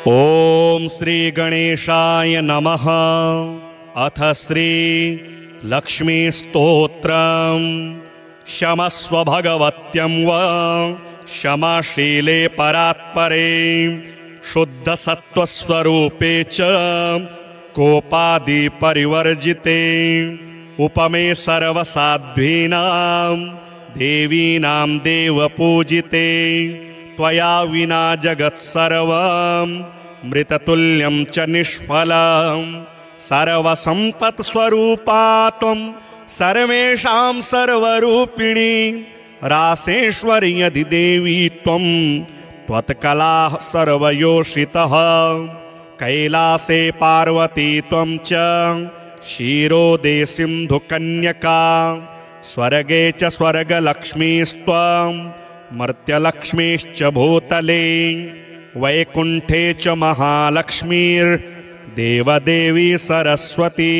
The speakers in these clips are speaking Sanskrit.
ओम श्री गणेशाय नमः। अथ श्री लक्ष्मी स्तोत्रम्। शमस्व भगवत्यं व क्षमाशीले परात्परे शुद्ध सत्त्वस्वरूपे च कोपादि परिवर्जिते उपमे सर्वसाध्वीनां देवीनां देवपूजिते त्वया विना जगत्सर्वं मृततुल्यं च निष्फलं सर्वसम्पत्स्वरूपा त्वं सर्वेषां सर्वरूपिणी रासेश्वरी यदिदेवी त्वं त्वत्कलाः सर्वयोषितः कैलासे पार्वती त्वं च क्षीरोदे सिन्धुकन्यका स्वर्गे च स्वर्गलक्ष्मीस्त्वं मर्त्यलक्ष्मीश्च भूतले वैकुण्ठे च महालक्ष्मीर्देवदेवी सरस्वती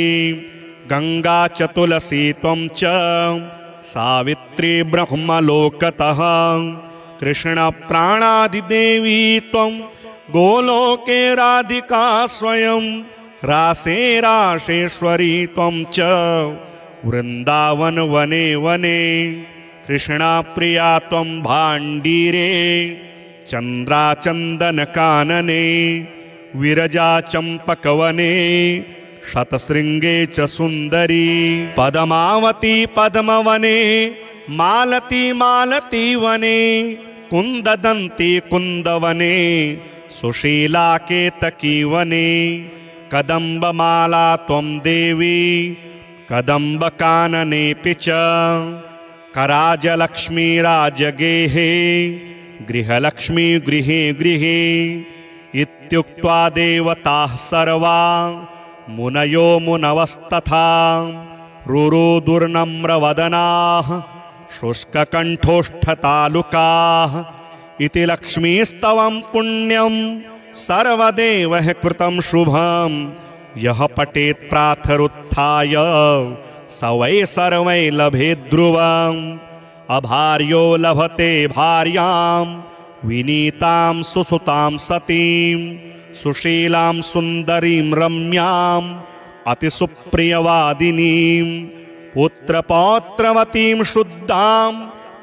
गंगा च तुलसी त्वं च सावित्री ब्रह्मलोकतः कृष्णप्राणादिदेवी त्वं गोलोके राधिका स्वयं रासे रासेश्वरी त्वं च वृंदावन वने वने कृष्णा प्रिया त्वं भाण्डीरे चन्द्राचन्दनकानने विरजा चम्पकवने शतशृङ्गे च सुन्दरी पद्मावती पद्मवने मालती मालती वने कुन्ददन्ती कुन्दवने सुशीला केतकी वने कदम्बमाला त्वं देवी कदम्बकाननेऽपि च कराजलक्ष्मी राजगेहे गृहलक्ष्मी गृहे गृहे इत्युक्त्वा देवताः सर्वा मुनयो मुनवस्तथा रुरुदुर्नम्रवदनाः शुष्ककण्ठोष्ठतालुकाः इति लक्ष्मीस्तवं पुण्यं सर्वदेवः कृतं शुभं यः पठेत् प्रातरुत्थाय स वै सर्वै लभेत् ध्रुवम् अभार्यो लभते भार्यां विनीतां सुसुतां सतीं सुशीलां सुन्दरीं रम्यां अतिसुप्रियवादिनीं पुत्रपौत्रवतीं शुद्धां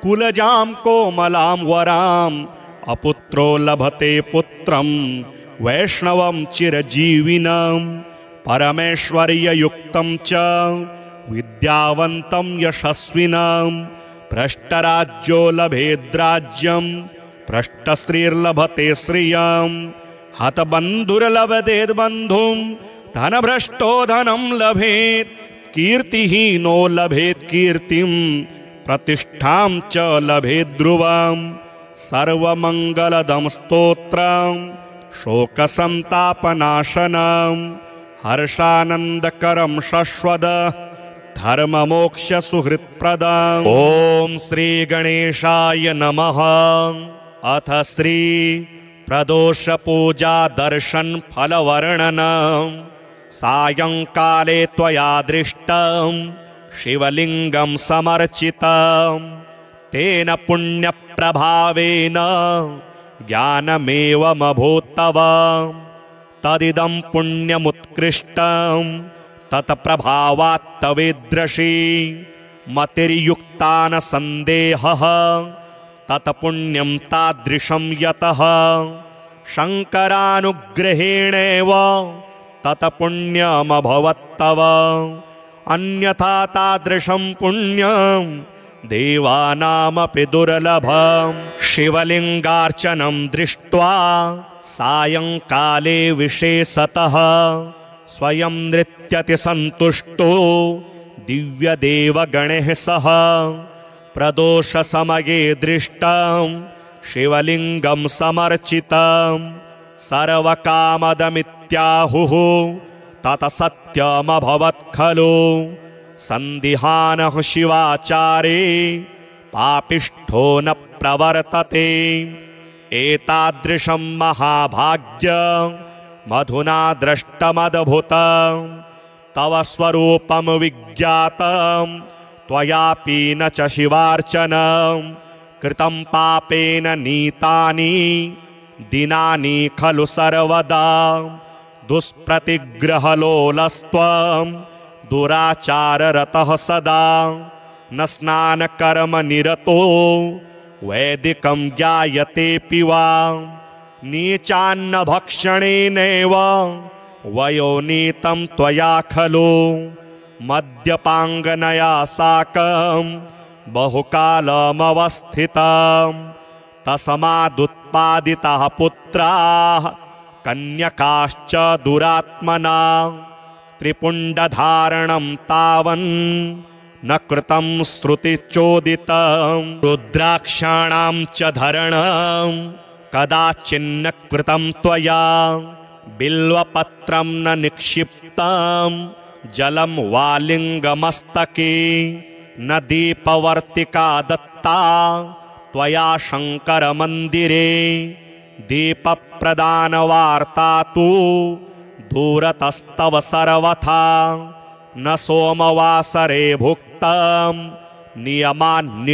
कुलजां कोमलां वरां अपुत्रो लभते पुत्रं वैष्णवं चिरजीविनं परमेश्वर्ययुक्तं च विद्यावन्तं यशस्विनं भ्रष्टराज्यो लभेद्राज्यं भ्रष्टश्रीर्लभते श्रियं हतबन्धुर्लभतेद् बन्धुं धनभ्रष्टो धनं लभेत् कीर्तिहीनो लभेत् कीर्तिं प्रतिष्ठां च लभेत् ध्रुवं सर्वमङ्गलदं स्तोत्रं शोकसन्तापनाशनं हर्षानन्दकरं शश्वद धर्ममोक्षसुहृत्प्रदम्। ॐ श्रीगणेशाय नमः। अथ श्री प्रदोषपूजा दर्शनफलवर्णनं। सायंकाले त्वया दृष्टं शिवलिङ्गं समर्चितं तेन पुण्यप्रभावेन ज्ञानमेवमभूत्तव तदिदं पुण्यमुत्कृष्टं तत्प्रभावात्तवेदृशी मतिर्युक्ता न सन्देहः तत्पुण्यं तादृशं यतः शङ्करानुग्रहेणेव तत्पुण्यमभवत्तव अन्यथा तादृशं पुण्यं देवानामपि दुर्लभं। शिवलिङ्गार्चनं दृष्ट्वा सायंकाले विशेषतः स्वयं नृत्यति सन्तुष्टो दिव्यदेवगणैः सह प्रदोषसमये दृष्टं शिवलिङ्गं समर्चितं सर्वकामदमित्याहुः तत्सत्यमभवत् खलु सन्दिहानः शिवाचारे पापिष्ठो न प्रवर्तते एतादृशं महाभाग्यं मधुना दृष्टमद्भुतं तव स्वरूपं विज्ञातं त्वयापि न च शिवार्चनं कृतं पापेन नीतानि दिनानि खलु सर्वदा दुष्प्रतिग्रहलोलस्त्वं दुराचाररतः सदा न स्नानकर्मनिरतो वैदिकं ज्ञायतेऽपि वा नीचान्नभक्षणेनैव वयोनीतं त्वया खलु मद्यपाङ्गनया साकं बहुकालमवस्थितं तस्मादुत्पादिताः पुत्राः कन्यकाश्च दुरात्मना त्रिपुण्डधारणं तावन् न कृतं श्रुतिचोदितं रुद्राक्षाणां च धरणं कदाचिन्न कृतं त्वया बिल्वपत्रं न निक्षिप्तं जलं वालिङ्गमस्तके न दीपवर्तिका दत्ता त्वया शङ्करमन्दिरे दीपप्रदानवार्ता तु दूरतस्तव सर्वथा न सोमवासरे भुक्तं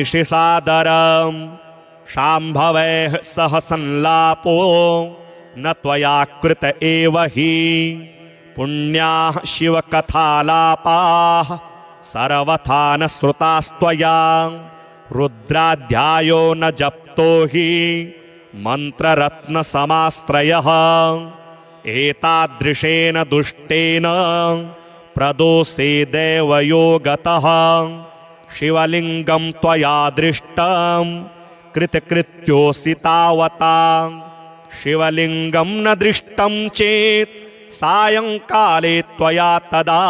नियमान्निशिसादरं शाम्भवैः सह संलापो न त्वया कृत एव हि पुण्याः शिवकथालापाः सर्वथा न श्रुतास्त्वया रुद्राध्यायो न जप्तो हि मन्त्ररत्नसमाश्रयः एतादृशेन दुष्टेन प्रदोषे देवयोगतः शिवलिङ्गं त्वया दृष्टं कृतकृत्योऽसि तावता शिवलिङ्गं न दृष्टं चेत् सायङ्काले त्वया तदा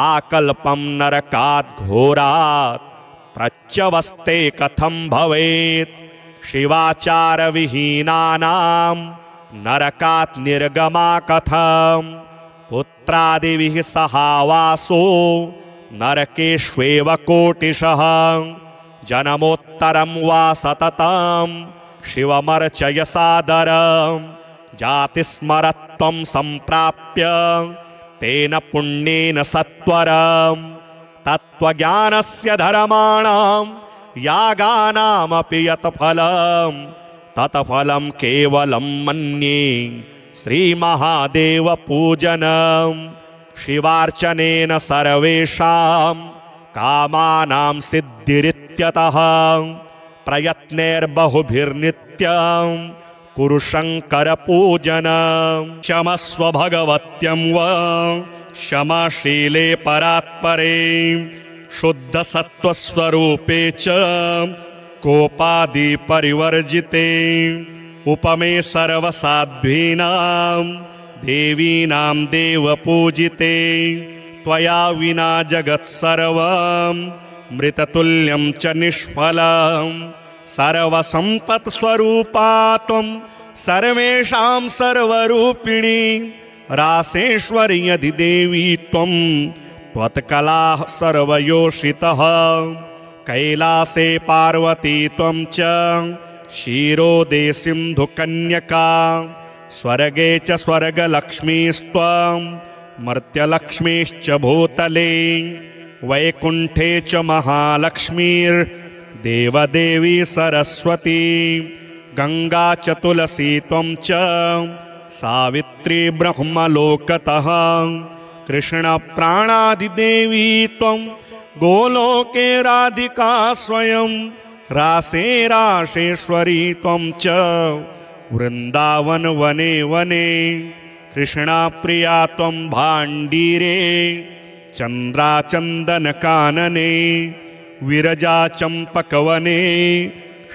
आकल्पं नरकात् घोरात् प्रच्यवस्ते कथं भवेत् शिवाचारविहीनानां नरकात् निर्गमा कथं पुत्रादिभिः सहावासो नरकेष्वेव कोटिशः जन्मोत्तरं वा सततं शिवमर्चय सादरं जातिस्मरत्वं सम्प्राप्य तेन पुण्येन सत्वरं तत्त्वज्ञानस्य धर्माणां यागानामपि यत् फलं तत्फलं केवलं मन्ये श्रीमहादेवपूजनं शिवार्चनेन सर्वेषां कामानां सिद्धिरित्यतः प्रयत्नैर्बहुभिर्नित्यं कुरु शङ्करपूजनं क्षमस्व भगवत्यं वा क्षमाशीले परात्परे शुद्धसत्त्वस्वरूपे च कोपादिपरिवर्जिते उपमे सर्वसाध्वीनां देवीनां देवपूजिते त्वया विना जगत्सर्वं मृततुल्यं च निष्फलं सर्वसम्पत्स्वरूपा त्वं सर्वेषां सर्वरूपिणी रासेश्वर्यधिदेवी त्वं त्वत्कलाः सर्वयोषितः कैलासे पार्वती त्वं च क्षीरोदे सिन्धुकन्यका स्वर्गे च स्वर्गलक्ष्मीस्त्वं मर्त्यलक्ष्मीश्च भूतले वैकुण्ठे च महालक्ष्मीर्देवदेवी सरस्वती गंगा च तुलसी त्वं च सावित्री ब्रह्मलोकतः कृष्णप्राणादिदेवी त्वं गोलोके राधिका स्वयं रासे राशेश्वरी त्वं च वृंदावन वने वने कृष्णाप्रिया त्वं भाण्डीरे चन्द्राचन्दनकानने विरजा चम्पकवने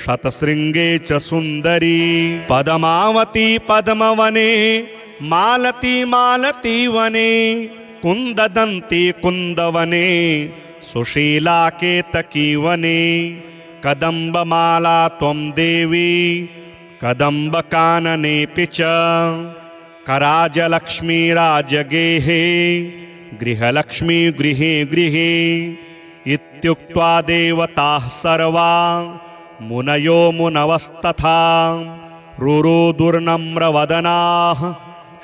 शतशृङ्गे च सुन्दरी पद्मावती पद्मवने मालती मालती वने कुन्ददन्ती कुन्दवने सुशीला केतकी वने कदम्बमाला त्वं देवी कदम्बकाननेऽपि च कराजलक्ष्मी राजगेहे गृहलक्ष्मी गृहे गृहे इत्युक्त्वा देवताः सर्वा मुनयो मुनवस्तथा रुरुदुर्नम्रवदनाः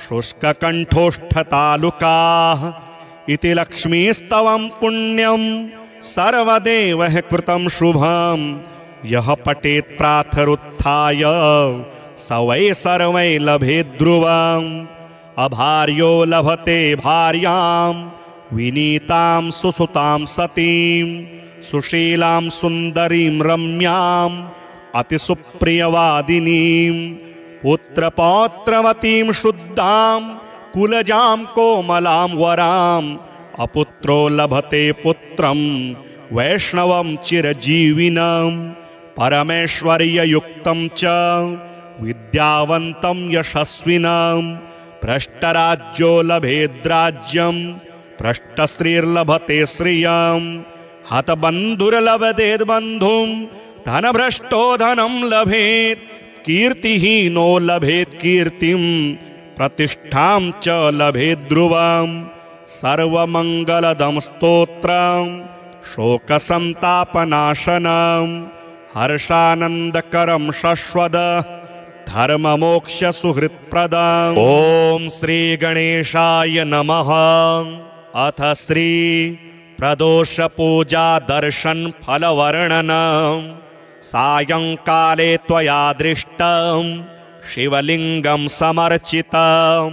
शुष्ककण्ठोष्ठतालुकाः इति लक्ष्मीस्तवं पुण्यं सर्वदेवः कृतं शुभं यः पठेत् प्रातरुत्थाय स वै सर्वै लभेत् ध्रुवम् अभार्यो लभते भार्यां विनीतां सुसुतां सतीं सुशीलां सुन्दरीं रम्याम् अतिसुप्रियवादिनीं पुत्रपौत्रवतीं शुद्धां कुलजां कोमलां वराम् अपुत्रो लभते पुत्रं वैष्णवं चिरजीविनं परमेश्वर्ययुक्तं च विद्यावन्तं यशस्विनं भ्रष्टराज्यो लभेद्राज्यं भ्रष्टश्रीर्लभते श्रियं हतबन्धुर्लभतेद्बन्धुं धनभ्रष्टो धनं लभेत् कीर्तिहीनो लभेत् कीर्तिं प्रतिष्ठां च लभेत् ध्रुवम् सर्वमङ्गलदं स्तोत्रं शोकसन्तापनाशनं हर्षानन्दकरं शश्वद धर्ममोक्षसुहृत्प्रदम् ॐ श्रीगणेशाय नमः। अथ श्री प्रदोषपूजा दर्शनफलवर्णनं सायंकाले त्वया दृष्टं शिवलिङ्गं समर्चितं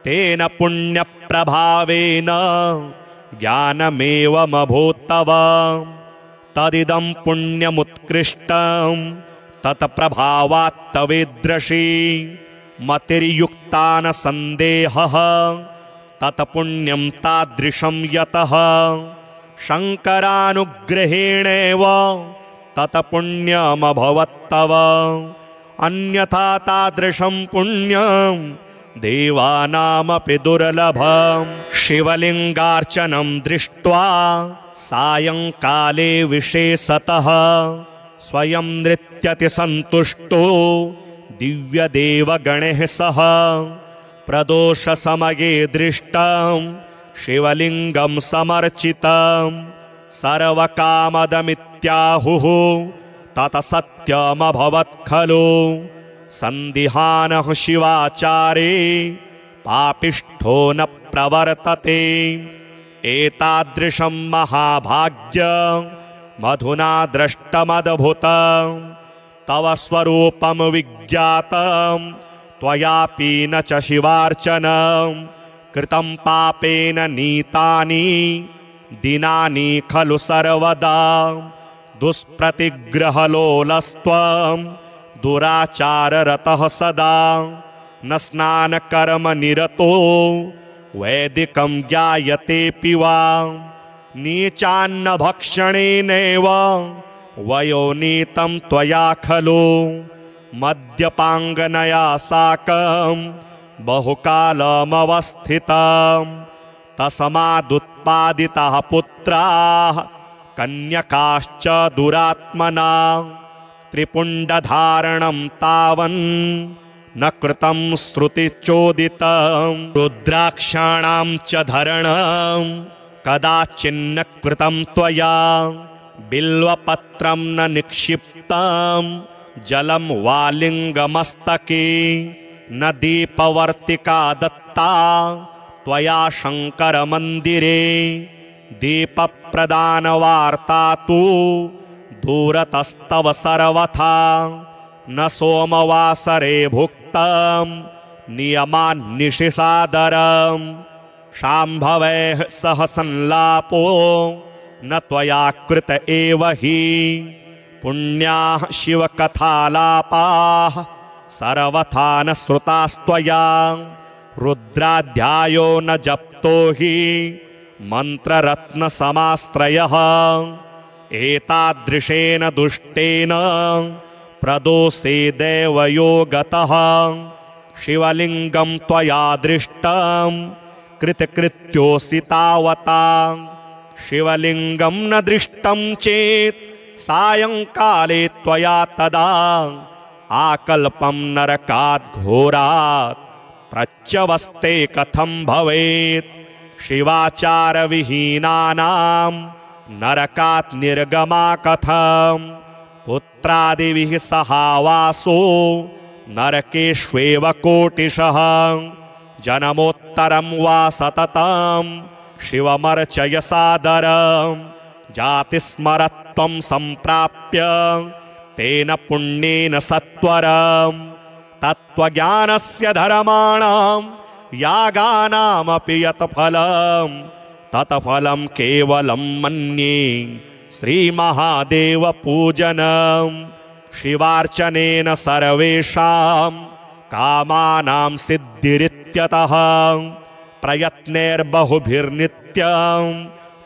तेन पुण्यप्रभावेन ज्ञानमेवमभूत्तव तदिदं पुण्यमुत्कृष्टं तत्प्रभावात्तवेदृशी मतिर्युक्ता न सन्देहः तत्पुण्यं तादृशं यतः शङ्करानुग्रहेणेव तत्पुण्यमभवत्तव अन्यथा तादृशं पुण्यं देवानामपि दुर्लभं शिवलिङ्गार्चनं दृष्ट्वा सायंकाले विशेषतः स्वयं नृत्यति सन्तुष्टो दिव्यदेवगणैः सह प्रदोषसमये दृष्टं शिवलिङ्गं समर्चितं सर्वकामदमित्याहुः तत्सत्यमभवत् खलु सन्दिहानः शिवाचारे पापिष्ठो न प्रवर्तते एतादृशं महाभाग्यं मधुना दृष्टमद्भुतं तव स्वरूपं विज्ञातं त्वयापि न च शिवार्चनं कृतं पापेन नीतानि दिनानि खलु सर्वदा दुष्प्रतिग्रहलोलस्त्वं दुराचाररतः सदा न स्नानकर्मनिरतो वैदिकं ज्ञायतेऽपि वा नीचान्नभक्षणेनैव वयोनीतं त्वया खलु मद्यपाङ्गनया साकं बहुकालमवस्थितं तस्मादुत्पादिताः पुत्राः कन्यकाश्च दुरात्मना त्रिपुण्डधारणं तावन् न कृतं श्रुतिचोदितं रुद्राक्षाणां च धरणं कदाचिन्न कृतं त्वया बिल्वपत्रं न निक्षिप्तं जलं वा लिङ्गमस्तके न दीपवर्तिका दत्ता त्वया शङ्करमन्दिरे दीपप्रदानवार्ता तु दूरतस्तव सर्वथा न सोमवासरे भुक्तं नियमान्निशिसादरं शाम्भवैः सह संलापो न त्वया कृत एव हि पुण्याः शिवकथालापाः सर्वथा न श्रुतास्त्वया रुद्राध्यायो न जप्तो हि मन्त्ररत्नसमाश्रयः एतादृशेन दुष्टेन प्रदोषे देवयो गतः शिवलिङ्गं त्वया दृष्टं कृतकृत्योऽसि तावता शिवलिङ्गं न दृष्टं चेत् सायंकाले त्वया तदा आकल्पं नरकात् घोरात् प्रच्यवस्ते कथं भवेत् शिवाचारविहीनानां नरकात् निर्गमा कथं पुत्रादिभिः सहावासो नरकेष्वेव कोटिशः जन्मोत्तरं वा सततं शिवमर्चय सादरं जातिस्मरत्वं सम्प्राप्य तेन पुण्येन सत्वरं तत्त्वज्ञानस्य धर्माणां यागानामपि यत् फलं तत्फलं केवलं मन्ये श्रीमहादेवपूजनं शिवार्चनेन सर्वेषां कामानां सिद्धिरित्यतः प्रयत्नैर्बहुभिर्नित्यं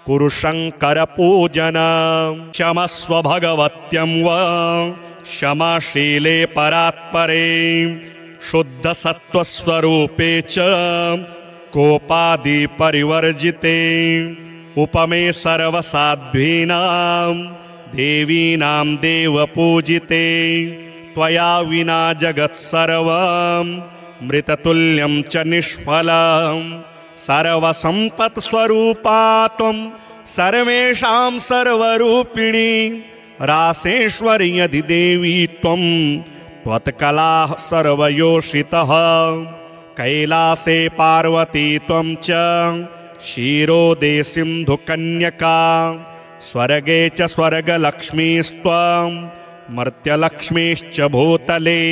कुरु शङ्करपूजनं क्षमस्व भगवत्यं वा क्षमाशीले परात्परे शुद्धसत्त्वस्वरूपे च कोपादि परिवर्जिते उपमे सर्वसाध्वीनां देवीनां देवपूजिते त्वया विना जगत्सर्वं मृततुल्यं च निष्फलं सर्वसम्पत्स्वरूपा त्वं सर्वेषां सर्वरूपिणी रासेश्वर्यधिदेवी त्वं त्वत्कलाः सर्वयोषितः कैलासे पार्वती त्वं च क्षीरोदे सिन्धुकन्यका स्वर्गे च स्वर्गलक्ष्मीस्त्वं मर्त्यलक्ष्मीश्च भूतले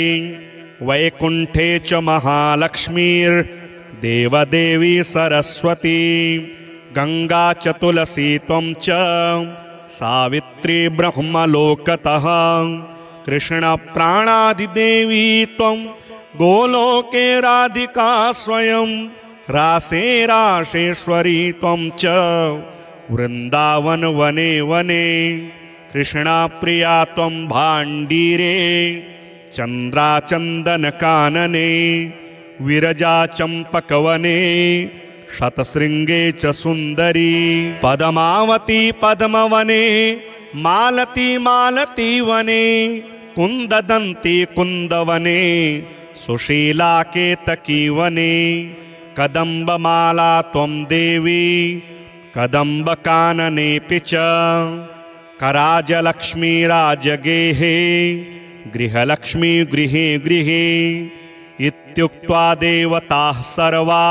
वैकुण्ठे च महालक्ष्मीर्देवदेवी सरस्वती गंगा च तुलसी त्वं च सावित्री ब्रह्मलोकतः कृष्णप्राणादिदेवी त्वं गोलोके राधिका स्वयं रासे राशेश्वरी त्वं च वृंदावन वने वने कृष्णाप्रिया त्वं भाण्डीरे चन्द्राचन्दनकानने विरजा चम्पकवने शतशृङ्गे च सुन्दरी पद्मावती पद्मवने मालती मालती वने कुन्ददन्ती कुन्दवने सुशीला केतकी वने कदम्बमाला त्वं देवी कदम्बकाननेऽपि च कराजलक्ष्मी राजगेहे गृहलक्ष्मी गृहे गृहे इत्युक्त्वा देवताः सर्वा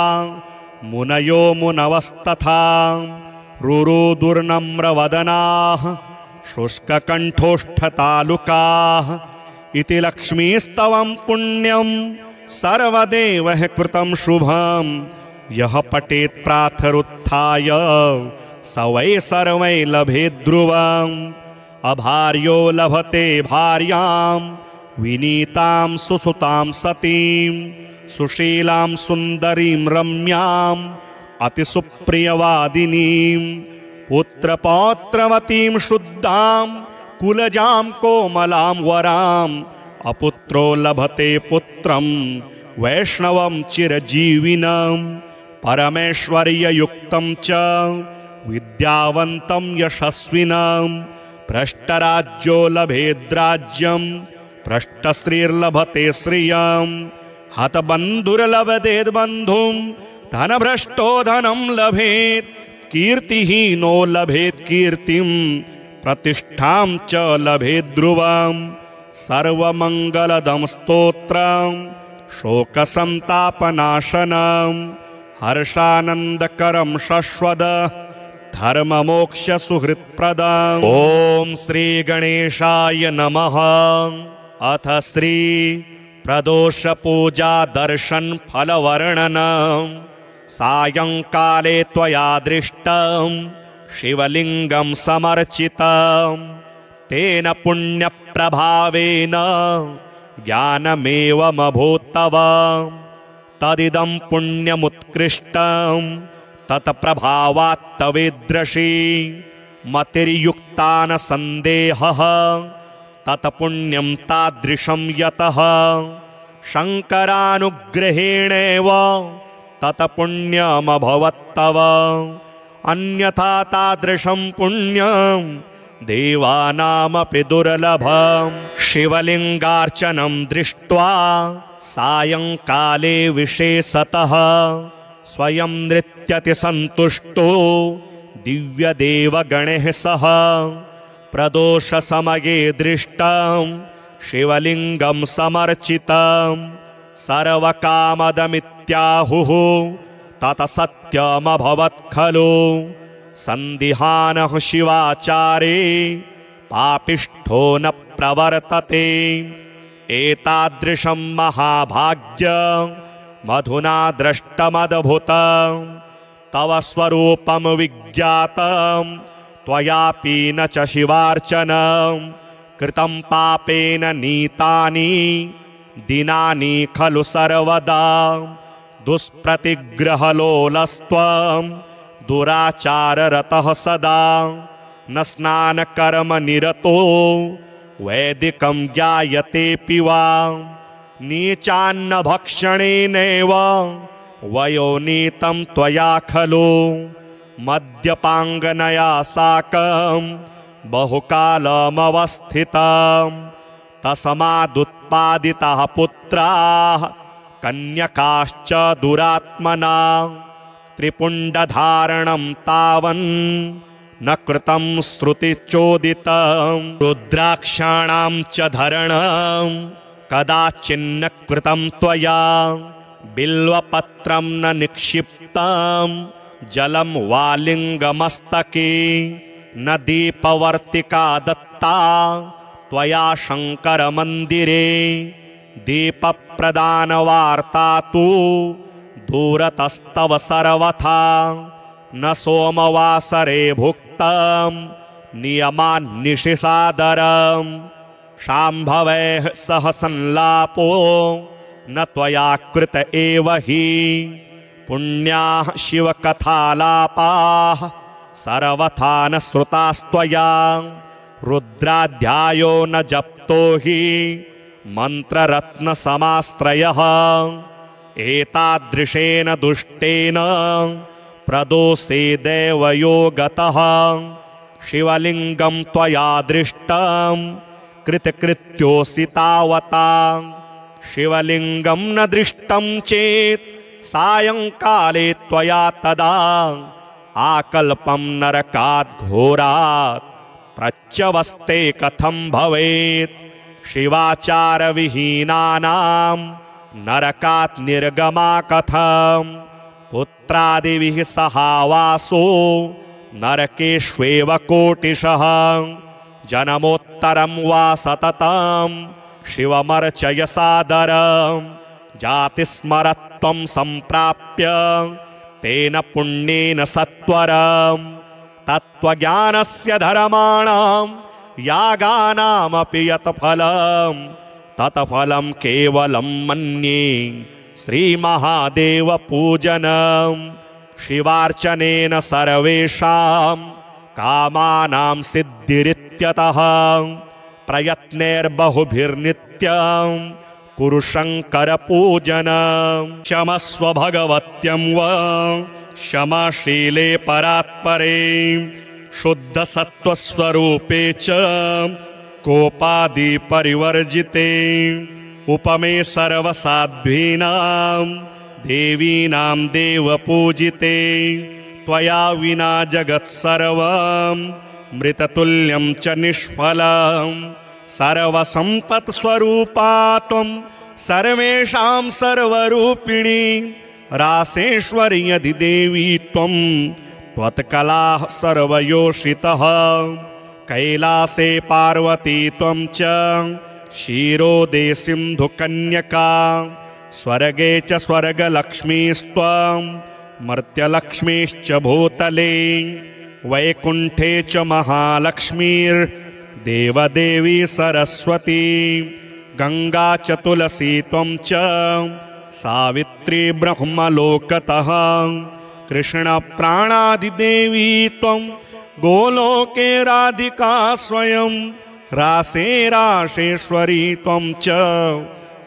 मुनयो मुनवस्तथा रुरुदुर्नम्रवदनाः शुष्ककण्ठोष्ठतालुकाः इति लक्ष्मीस्तवं पुण्यं सर्वदेवः कृतं शुभं यः पठेत् प्रातरुत्थाय स वै सर्वै लभेत् ध्रुवम् अभार्यो लभते भार्यां विनीतां सुसुतां सतीं सुशीलां सुन्दरीं रम्यां अतिसुप्रियवादिनीं पुत्रपौत्रवतीं शुद्धां कुलजां कोमलां वराम् अपुत्रो लभते पुत्रं वैष्णवं चिरजीविनं परमेश्वर्ययुक्तं च विद्यावन्तं यशस्विनं भ्रष्टराज्यो लभेद्राज्यं भ्रष्टश्रीर्लभते श्रियं हतबन्धुर्लभतेद्बन्धुं धनभ्रष्टो धनं लभेत् कीर्तिहीनो लभेत् कीर्तिं प्रतिष्ठां च लभेत् ध्रुवं सर्वमङ्गलदं स्तोत्रं शोकसन्तापनाशनं हर्षानन्दकरं शश्वद धर्ममोक्षसुहृत्प्रदम् ॐ श्रीगणेशाय नमः। अथ श्री प्रदोषपूजा दर्शन फलवर्णनं सायंकाले त्वया दृष्टं शिवलिंगं समर्चितं तेन पुण्यप्रभावेन ज्ञानमेवमभूत्तव तदिदं पुण्यमुत्कृष्टं तत्प्रभावात्तवेदृशी मतिर्युक्ता न सन्देहः तत्पुण्यं तादृशं यतः शङ्करानुग्रहेणेव तत्पुण्यमभवत्तव अन्यथा तादृशं पुण्यं देवानामपि दुर्लभं शिवलिङ्गार्चनं दृष्ट्वा सायंकाले विशेषतः स्वयं नृत्यति सन्तुष्टो दिव्यदेवगणैः सह प्रदोषसमये दृष्टं शिवलिङ्गं समर्चितं सर्वकामदमित्याहुः तत्सत्यमभवत् खलु सन्दिहानः शिवाचारे पापिष्ठो न प्रवर्तते एतादृशं महाभाग्यं मधुना दृष्टमद्भुतं तव स्वरूपं विज्ञातं त्वयापि न च शिवार्चनं कृतं पापेन नीतानि दिनानि खलु सर्वदा दुष्प्रतिग्रहलोलस्त्वं दुराचाररतः सदा न स्नानकर्मनिरतो वैदिकं ज्ञायतेऽपि वा नीचान्नभक्षणेनैव वयोनीतं त्वया खलु मद्यपाङ्गनया साकं बहुकालमवस्थितं तस्मादुत्पादिताः पुत्राः कन्यकाश्च दुरात्मना त्रिपुण्डधारणं तावन् न कृतं श्रुतिचोदितं रुद्राक्षाणां च धरणं कदाचिन्न कृतं त्वया बिल्वपत्रं न निक्षिप्तं जलं वालिङ्गमस्तके न दीपवर्तिका दत्ता त्वया शङ्करमन्दिरे दीपप्रदानवार्ता तु दूरतस्तव सर्वथा न सोमवासरे भुक्तं नियमान्निशिसादरं शाम्भवैः सह संलापो न त्वया कृत एव हि पुण्याः शिवकथालापाः सर्वथा न श्रुतास्त्वया रुद्राध्यायो न जप्तो हि मन्त्ररत्नसमाश्रयः एतादृशेन दुष्टेन प्रदोषे देवयोगतः शिवलिङ्गं त्वया दृष्टं कृतकृत्योऽसि तावता शिवलिङ्गं न दृष्टं चेत् सायङ्काले त्वया तदा आकल्पं नरकात् घोरात् प्रच्यवस्ते कथं भवेत् शिवाचारविहीनानां नरकात् निर्गमा कथं पुत्रादिभिः सहावासो नरकेष्वेव कोटिशः जन्मोत्तरं वा सततं शिवमर्चय सादरं जातिस्मरत्वं सम्प्राप्य तेन पुण्येन सत्वरं तत्त्वज्ञानस्य धर्माणां यागानामपि यत् फलं तत्फलं केवलं मन्ये श्रीमहादेवपूजनं शिवार्चनेन सर्वेषां कामानां सिद्धिरित्यतः प्रयत्नैर्बहुभिर्नित्यं कुरु शङ्करपूजनं क्षमस्व भगवत्यं वा क्षमाशीले परात्परे शुद्धसत्त्वस्वरूपे च कोपादिपरिवर्जिते उपमे सर्वसाध्वीनां देवीनां देवपूजिते त्वया विना जगत्सर्वं मृततुल्यं च निष्फलं सर्वसम्पत्स्वरूपा त्वं सर्वेषां सर्वरूपिणी रासेश्वर्यधिदेवी त्वं त्वत्कलाः सर्वयोषितः कैलासे पार्वती त्वं च क्षीरोदे सिन्धुकन्यका स्वर्गे च स्वर्गलक्ष्मीस्त्वं मर्त्यलक्ष्मीश्च भूतले वैकुण्ठे च महालक्ष्मीर्देवदेवी सरस्वती गंगा च तुलसी त्वं च सावित्री ब्रह्मलोकतः कृष्णप्राणादिदेवी त्वं गोलोके राधिका स्वयं रासे राशेश्वरी त्वं च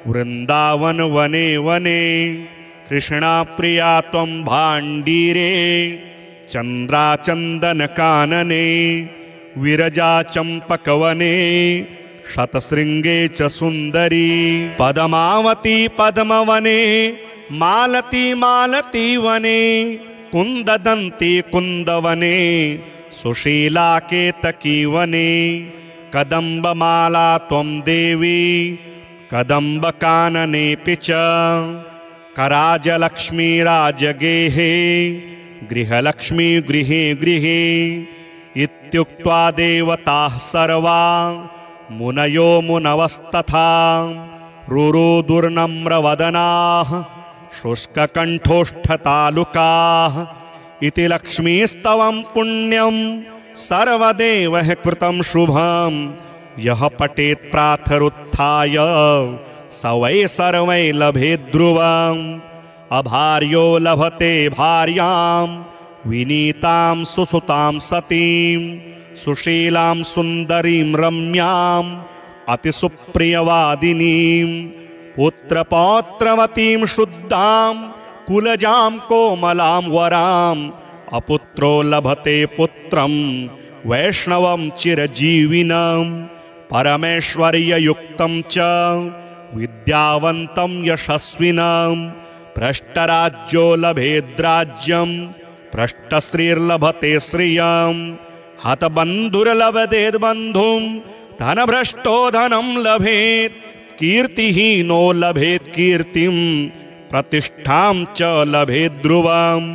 वृन्दावन वने वने कृष्णाप्रिया त्वं भाण्डीरे चन्द्राचन्दनकानने विरजा चम्पकवने शतशृङ्गे च सुन्दरी पद्मावती पद्मवने मालती मालती वने कुन्ददन्ती कुन्दवने सुशीला केतकी वने कदम्बमाला त्वं देवी कदम्बकाननेऽपि च कराजलक्ष्मी राजगेहे गृहलक्ष्मी गृहे गृहे इत्युक्त्वा देवताः सर्वा मुनयो मुनवस्तथा रुरुदुर्नम्रवदनाः शुष्ककण्ठोष्ठतालुकाः इति लक्ष्मीस्तवं पुण्यं सर्वदेव कृतं शुभं यः पठेत् प्रातरुत्थाय स वै सर्वै लभेत् ध्रुवम् अभार्यो लभते भार्यां विनीतां सुसुतां सतीं सुशीलां सुन्दरीं रम्यां अतिसुप्रियवादिनीं पुत्रपौत्रवतीं शुद्धां कुलजां कोमलां वराम् अपुत्रो लभते पुत्रं वैष्णवं चिरजीविनं परमेश्वर्ययुक्तं च विद्यावन्तं यशस्विनं भ्रष्टराज्यो लभेद्राज्यं भ्रष्टश्रीर्लभते श्रियं हतबन्धुर्लभतेद्बन्धुं धनभ्रष्टो धनं लभेत् कीर्तिहीनो लभेत् कीर्तिं प्रतिष्ठां च लभेत् ध्रुवम्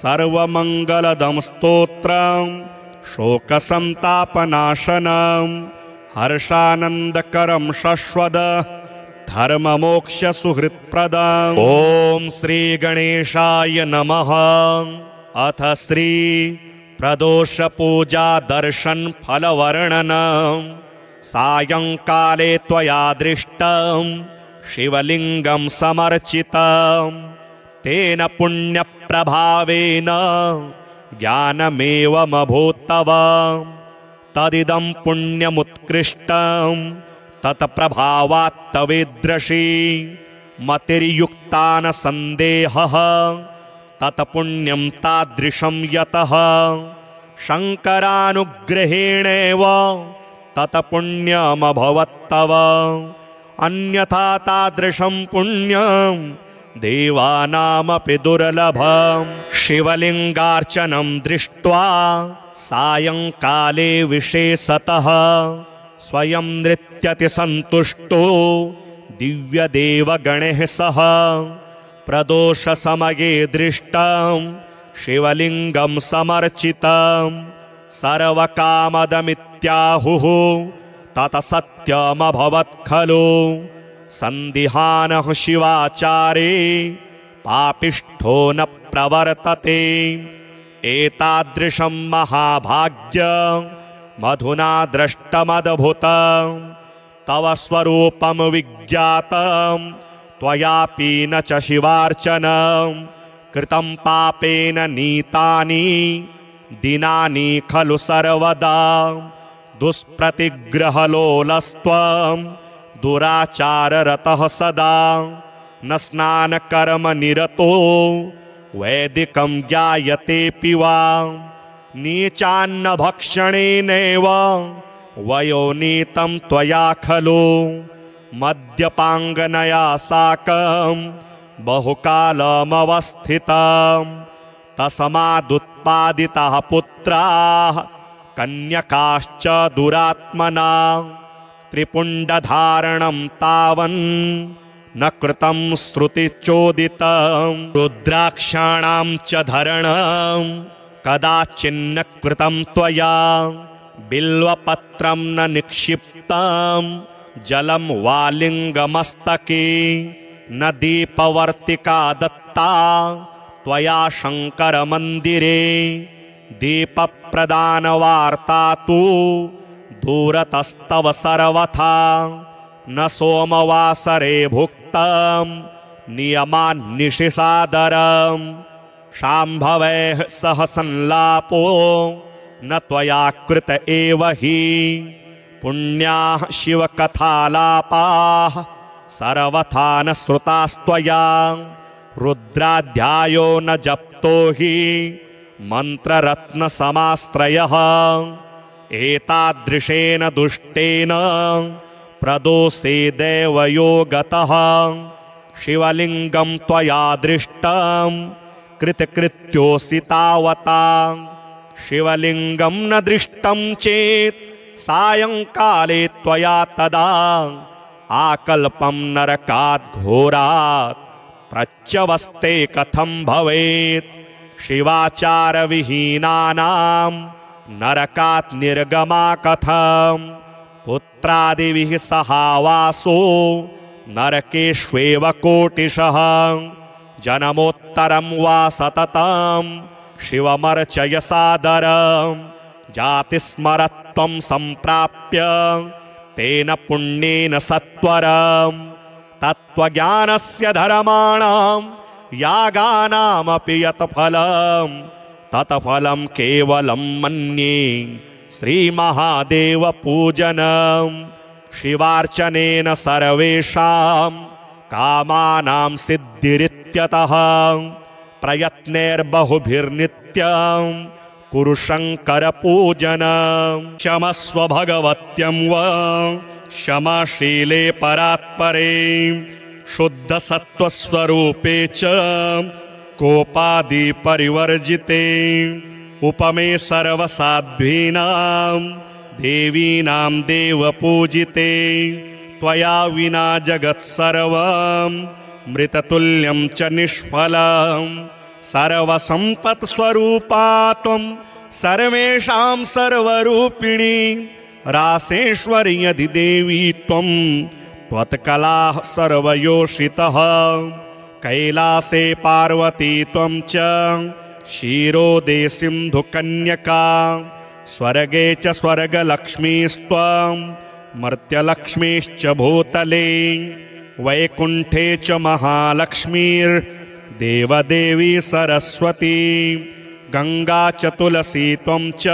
सर्वमङ्गलदं स्तोत्रं शोकसन्तापनाशनं हर्षानन्दकरं शश्वद धर्ममोक्षसुहृत्प्रदम् ॐ श्रीगणेशाय नमः। अथ श्री प्रदोषपूजा दर्शन फलवर्णनं सायंकाले त्वया दृष्टं शिवलिंगं समर्चितं तेन पुण्यप्रभावेन ज्ञानमेवमभूत्तव तदिदं पुण्यमुत्कृष्टं तत्प्रभावात् तवेदृशी मतिर्युक्ता न सन्देहः तत्पुण्यं तादृशं यतः शङ्करानुग्रहेणेव तत्पुण्यमभवत्तव अन्यथा तादृशं पुण्यं देवानामपि दुर्लभं शिवलिंगार्चनं दृष्ट्वा सायंकाले विशेषतः स्वयं नृत्यति सन्तुष्टो दिव्यदेवगणैः सह प्रदोषसमये दृष्टं शिवलिंगं समर्चितं सर्वकामदमित्याहुः तत्सत्यमभवत् खलु सन्दिहानः शिवाचारे पापिष्ठो न प्रवर्तते एतादृशं महाभाग्यं मधुना दृष्टमद्भुतं तव स्वरूपं विज्ञातं त्वयापि न च शिवार्चनं कृतं पापेन नीतानि दिनानि खलु सर्वदा दुष्प्रतिग्रहलोलस्त्वं दुराचाररतः सदा न स्नानकर्मनिरतो वैदिकं ज्ञायतेऽपि वा नीचान्न भक्षणेनैव वयोनीतं त्वया खलु मद्यपाङ्गनया साकं बहुकालमवस्थितं तस्मादुत्पादिताः पुत्राः कन्यकाश्च दुरात्मना त्रिपुण्डधारणं तावन् न कृतं श्रुतिचोदितं रुद्राक्षाणां च धरणं कदाचिन्न कृतं त्वया बिल्वपत्रं न निक्षिप्तं जलं वा लिङ्गमस्तके न दीपवर्तिका दत्ता त्वया शङ्करमन्दिरे दीपप्रदानवार्ता तु दूरतस्तव सर्वथा न सोमवासरे भुक्तं नियमान्निशिसादरं शाम्भवैः सह संलापो न त्वया कृत एव हि पुण्याः शिवकथालापाः सर्वथा न श्रुतास्त्वया रुद्राध्यायो न जप्तो हि मन्त्ररत्नसमाश्रयः एतादृशेन दुष्टेन प्रदोषे देवयो गतः शिवलिंगं त्वया दृष्टं कृतकृत्योऽसि तावता शिवलिंगं न दृष्टं चेत् सायंकाले त्वया तदा आकल्पं नरकात् घोरात् प्रच्यवस्ते कथं भवेत् शिवाचारविहीनानां नरकात् निर्गमा कथं पुत्रादिभिः सहावासो नरकेष्वेव कोटिशः जनमोत्तरं वा सततं शिवमर्चय सादरं जातिस्मरत्वं सम्प्राप्य तेन पुण्येन सत्वरं तत्त्वज्ञानस्य धर्माणां यागानामपि यत् फलं तत्फलं केवलं मन्ये श्रीमहादेवपूजनं शिवार्चनेन सर्वेषां कामानां सिद्धिरित्यतः प्रयत्नैर्बहुभिर्नित्यं कुरु शङ्करपूजनं क्षमस्व भगवत्यं वा क्षमाशीले परात्परे शुद्धसत्त्वस्वरूपे च कोपादि परिवर्जिते उपमे सर्वसाध्वीनां देवीनां देवपूजिते त्वया विना जगत्सर्वं मृततुल्यं च निष्फलं सर्वसम्पत्स्वरूपा त्वं सर्वेषां सर्वरूपिणी रासेश्वर्यधिदेवी त्वं त्वत्कलाः सर्वयोषितः कैलासे पार्वती त्वं च क्षीरोदे सिन्धुकन्यका स्वर्गे च स्वर्गलक्ष्मीस्त्वं मर्त्यलक्ष्मीश्च भूतले वैकुण्ठे च महालक्ष्मीर्देवदेवी सरस्वती गंगा च तुलसी त्वं च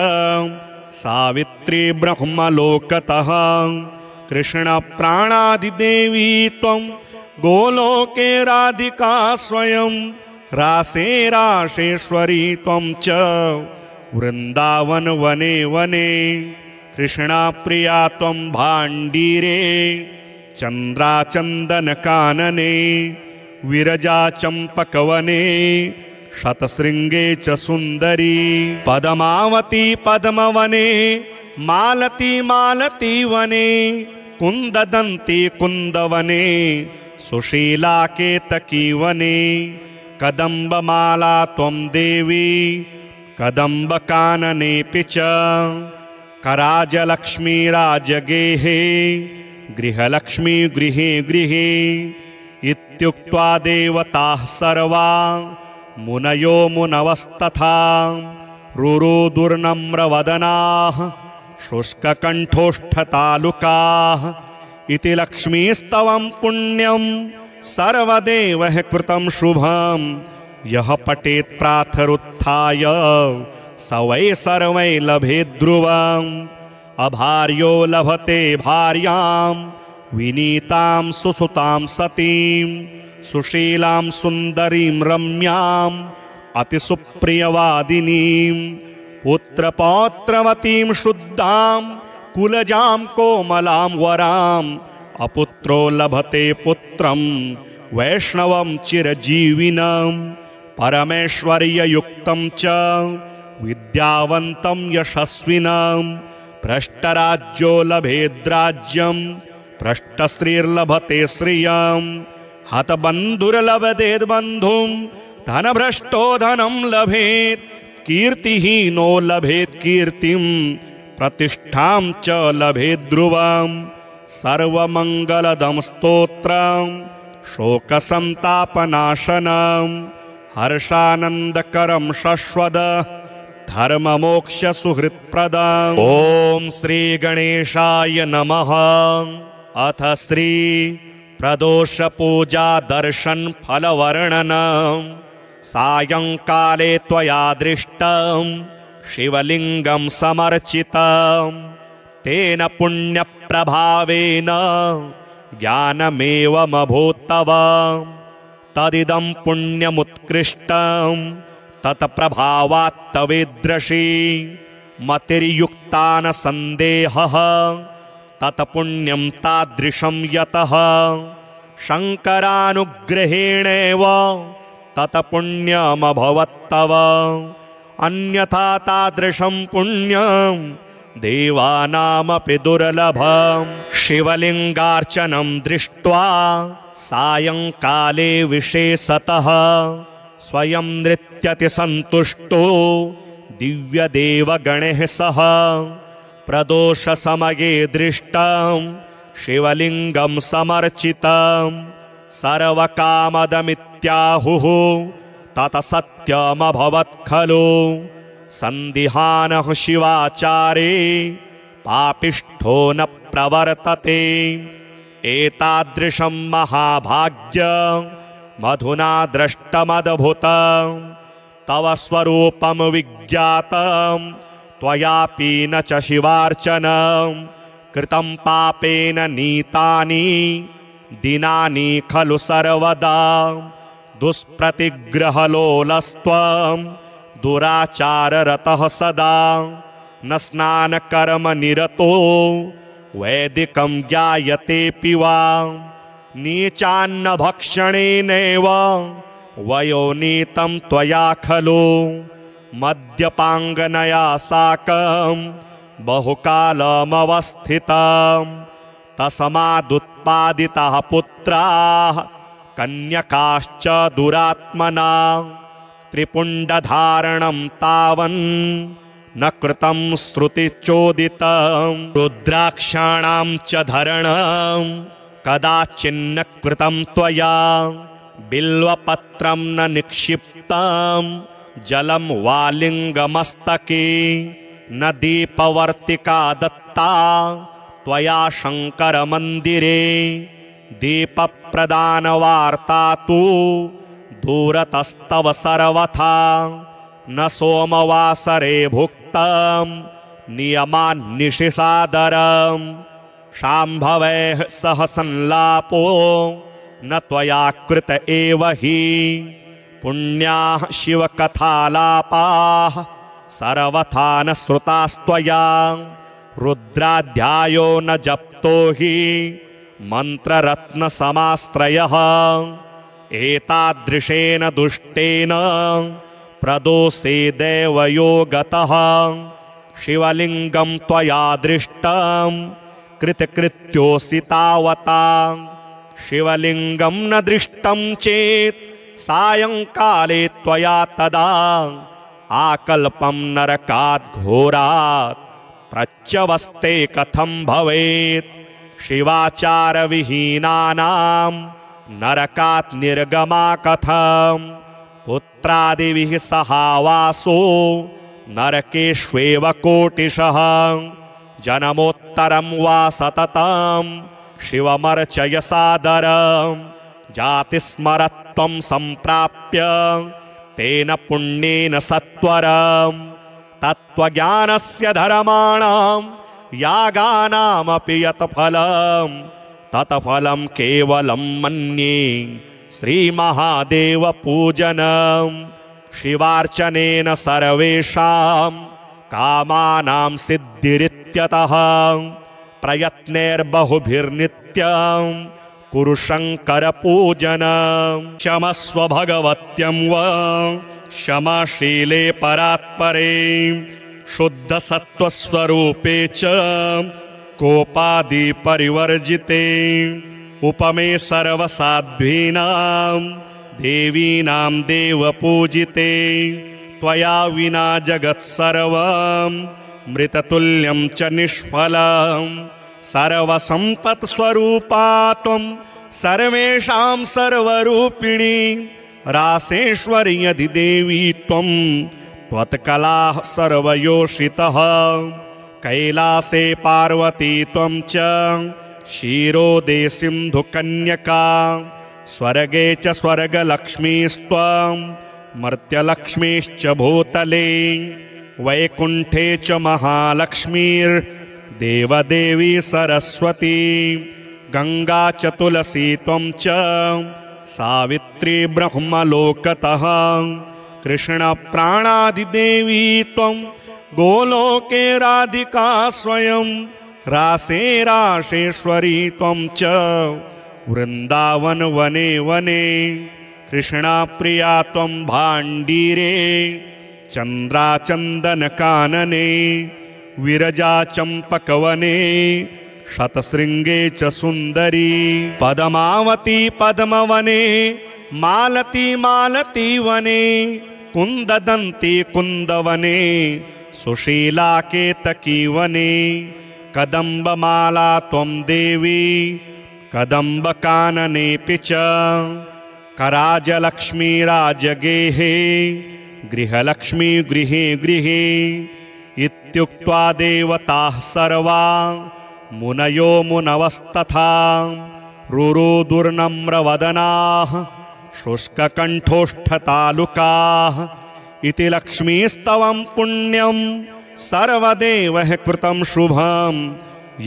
सावित्री ब्रह्मलोकतः कृष्णप्राणादिदेवी त्वं गोलोके राधिका स्वयं रासे राशेश्वरी त्वं च वृंदावन वने वने कृष्णाप्रिया त्वं भाण्डीरे चन्द्राचन्दनकानने विरजा चम्पकवने शतशृङ्गे च सुन्दरी पद्मावती पद्मवने मालती मालतीवने कुन्ददन्ती कुन्दवने सुशीला केतकीवने कदम्बमाला त्वं देवी कदम्बकाननेऽपि च कराजलक्ष्मी राजगेहे गृहलक्ष्मी गृहे गृहे इत्युक्त्वा देवताः सर्वा मुनयो मुनवस्तथा रुरुदुर्नम्रवदनाः शुष्ककण्ठोष्ठतालुकाः इति लक्ष्मीस्तवं पुण्यं सर्वदेवैः कृतं शुभं यः पठेत् प्रातरुत्थाय स वै सर्वै लभेत् ध्रुवम् अभार्यो लभते भार्यां विनीतां सुसुतां सतीं सुशीलां सुन्दरीं रम्यां अतिसुप्रियवादिनीं पुत्रपौत्रवतीं शुद्धां कुलजां कोमलां वराम् अपुत्रो लभते पुत्रं वैष्णवं चिरजीविनं परमेश्वर्ययुक्तं च विद्यावन्तं यशस्विनं भ्रष्टराज्यो लभेद्राज्यं भ्रष्टश्रीर्लभते श्रियं हतबन्धुर्लभतेद्बन्धुं धनभ्रष्टो धनं लभेत् कीर्तिहीनो लभेत् कीर्तिं प्रतिष्ठां च लभेत् ध्रुवं सर्वमङ्गलदं स्तोत्रं शोकसन्तापनाशनं हर्षानन्दकरं शश्वद धर्ममोक्षसुहृत्प्रदम् ॐ श्रीगणेशाय नमः। अथ श्री प्रदोषपूजा दर्शन फलवर्णनं सायंकाले त्वया दृष्टं शिवलिंगं समर्चितं तेन पुण्यप्रभावेन ज्ञानमेवमभूत्तव तदिदं पुण्यमुत्कृष्टं तत्प्रभावात्तवेदृशी मतिर्युक्ता न सन्देहः तत्पुण्यं तादृशं यतः शङ्करानुग्रहेणेव तत्पुण्यमभवत्तव अन्यथा तादृशं पुण्यं देवानामपि दुर्लभं शिवलिङ्गार्चनं दृष्ट्वा सायंकाले विशेषतः स्वयं नृत्यति सन्तुष्टो दिव्यदेवगणैः सह प्रदोषसमये दृष्टं शिवलिङ्गं समर्चितं सर्वकामदमित्याहुः तत सत्यमभवत् खलु सन्दिहानः शिवाचारे पापिष्ठो न प्रवर्तते एतादृशं महाभाग्यं मधुना दृष्टमद्भुतं तव स्वरूपं विज्ञातं त्वयापि न च शिवार्चनं कृतं पापेन नीतानि दिनानि खलु सर्वदा दुष्प्रतिग्रहलोलस्त्वं दुराचाररतः सदा न स्नानकर्मनिरतो वैदिकं ज्ञायतेऽपि वा नीचान्नभक्षणेनैव वयोनीतं त्वया खलु मद्यपाङ्गनया साकं बहुकालमवस्थितं तस्मादुत्पादिताः पुत्राः कन्यकाश्च दुरात्मना त्रिपुण्डधारणं तावन् न कृतं श्रुतिचोदितं रुद्राक्षाणां च धरणं कदाचिन्न कृतं त्वया बिल्वपत्रं न निक्षिप्तं जलं वा लिङ्गमस्तके न दीपवर्तिका दत्ता त्वया शङ्करमन्दिरे दीपप्रदानवार्ता तु दूरतस्तव सर्वथा न सोमवासरे भुक्तं नियमान्निशिसादरं शाम्भवैः सह संलापो न त्वया कृत एव हि पुण्याः शिवकथालापाः सर्वथा न श्रुतास्त्वया रुद्राध्यायो न जप्तो हि मन्त्ररत्नसमाश्रयः एतादृशेन दुष्टेन प्रदोषे देवयोगतः शिवलिङ्गं त्वया दृष्टं कृतकृत्योऽसि तावता शिवलिङ्गं न दृष्टं चेत् सायङ्काले त्वया तदा आकल्पं नरकात् घोरात् प्रच्यवस्ते कथं भवेत् शिवाचारविहीनानां नरकात् निर्गमा कथं पुत्रादिभिः सहावासो नरकेष्वेव कोटिशः जन्मोत्तरं वा सततं शिवमर्चय सादरं जातिस्मरत्वं सम्प्राप्य तेन पुण्येन सत्वरं तत्त्वज्ञानस्य धर्माणां यागानामपि यत् फलं तत्फलं केवलं मन्ये श्रीमहादेवपूजनं शिवार्चनेन सर्वेषां कामानां सिद्धिरित्यतः प्रयत्नैर्बहुभिर्नित्यं कुरु शङ्करपूजनं क्षमस्व भगवत्यं वा क्षमाशीले परात्परे शुद्धसत्त्वस्वरूपे च कोपादिपरिवर्जिते उपमे सर्वसाध्वीनां देवीनां देवपूजिते त्वया विना जगत्सर्वं मृततुल्यं च निष्फलं सर्वसम्पत्स्वरूपा त्वं सर्वेषां सर्वरूपिणी रासेश्वरी यदिदेवी त्वं त्वत्कलाः सर्वयोषितः कैलासे पार्वती त्वं च क्षीरोदे सिन्धुकन्यका स्वर्गे च स्वर्गलक्ष्मीस्त्वं मर्त्यलक्ष्मीश्च भूतले वैकुण्ठे च महालक्ष्मीर्देवदेवी सरस्वती गङ्गा च तुलसी त्वं च सावित्री ब्रह्मलोकतः कृष्णप्राणादिदेवी त्वं गोलोके राधिका स्वयं रासे राशेश्वरी त्वं च वृन्दावन वने वने कृष्णाप्रिया त्वं भाण्डीरे चन्द्राचन्दनकानने विरजा चम्पकवने शतशृङ्गे च सुन्दरी पद्मावती पद्मवने मालती मालती वने कुन्ददन्ती कुन्दवने सुशीला केतकी वने कदम्बमाला त्वं देवी कदम्बकाननेऽपि च कराजलक्ष्मीराजगेहे गृहलक्ष्मी गृहे गृहे इत्युक्त्वा देवताः सर्वा मुनयो मुनवस्तथा रुरुदुर्नम्रवदनाः शुष्ककण्ठोष्ठतालुकाः इति लक्ष्मीस्तवं पुण्यं सर्वदेवः कृतं शुभं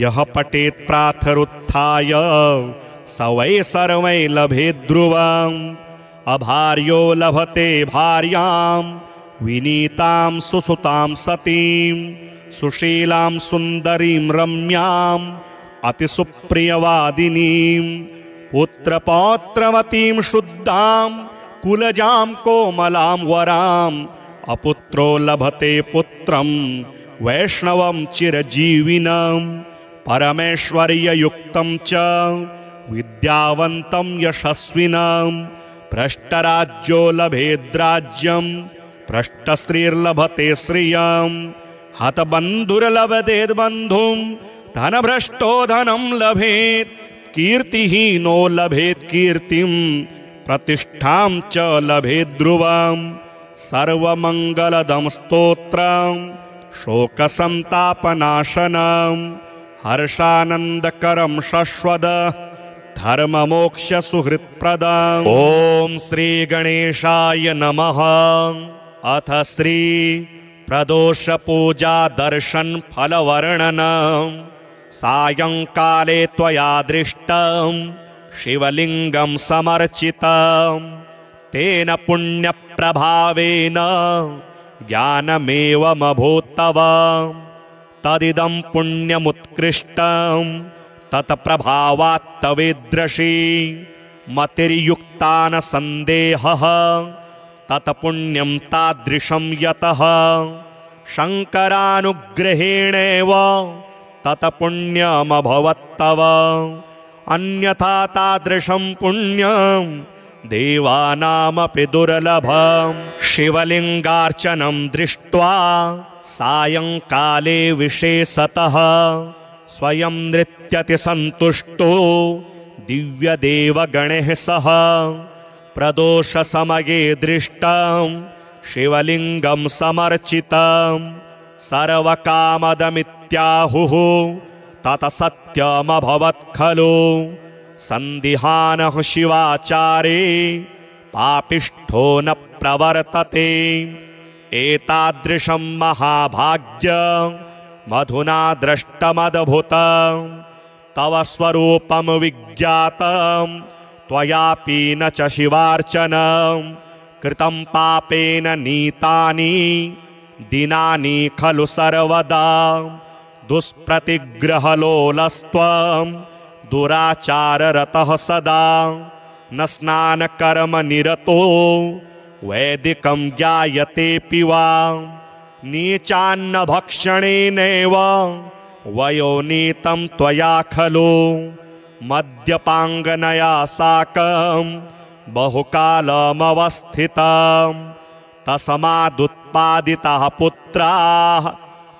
यः पठेत् प्रातरुत्थाय स वै सर्वै लभेत् ध्रुवम् अभार्यो लभते भार्यां विनीतां सुसुतां सतीं सुशीलां सुन्दरीं रम्यां अतिसुप्रियवादिनीं पुत्रपौत्रवतीं शुद्धां कुलजां कोमलां वराम् अपुत्रो लभते पुत्रं वैष्णवं चिरजीविनं परमेश्वर्ययुक्तं च विद्यावन्तं यशस्विनं भ्रष्टराज्यो लभेद्राज्यं भ्रष्टश्रीर्लभते श्रियं हतबन्धुर्लभतेद्बन्धुं धनभ्रष्टो धनं लभेत् कीर्तिहीनो लभेत् कीर्तिं प्रतिष्ठां च लभेत् ध्रुवम् सर्वमङ्गलदं स्तोत्रं शोकसन्तापनाशनं हर्षानन्दकरं शश्वद धर्ममोक्षसुहृत्प्रदम् ॐ श्रीगणेशाय नमः। अथ श्री प्रदोषपूजा दर्शन फलवर्णनं सायंकाले त्वया दृष्टं शिवलिंगं समर्चितं तेन पुण्यप्रभावेन ज्ञानमेवमभूत्तव तदिदं पुण्यमुत्कृष्टं तत्प्रभावात् तवेदृशी मतिर्युक्ता न सन्देहः तत्पुण्यं तादृशं यतः शङ्करानुग्रहेणेव तत्पुण्यमभवत्तव अन्यथा तादृशं पुण्यं देवानामपि दुर्लभम् शिवलिंगार्चनं दृष्ट्वा सायंकाले विशेषतः स्वयं नृत्यति सन्तुष्टो दिव्यदेवगणैः सह प्रदोषसमये दृष्टं शिवलिंगं समर्चितं सर्वकामदमित्याहुः तत्सत्यमभवत् खलु सन्दिहानः शिवाचारे पापिष्ठो न प्रवर्तते एतादृशं महाभाग्यं मधुना दृष्टमद्भुतं तव स्वरूपं विज्ञातं त्वयापि न च शिवार्चनं कृतं पापेन नीतानि दिनानि खलु सर्वदा दुष्प्रतिग्रहलोलस्त्वं दुराचाररतः सदा न स्नानकर्मनिरतो वैदिकं ज्ञायतेऽपि वा नीचान्न भक्षणेनैव वयोनीतं त्वया खलु मद्यपाङ्गनया साकं बहुकालमवस्थितं तस्मादुत्पादिताः पुत्राः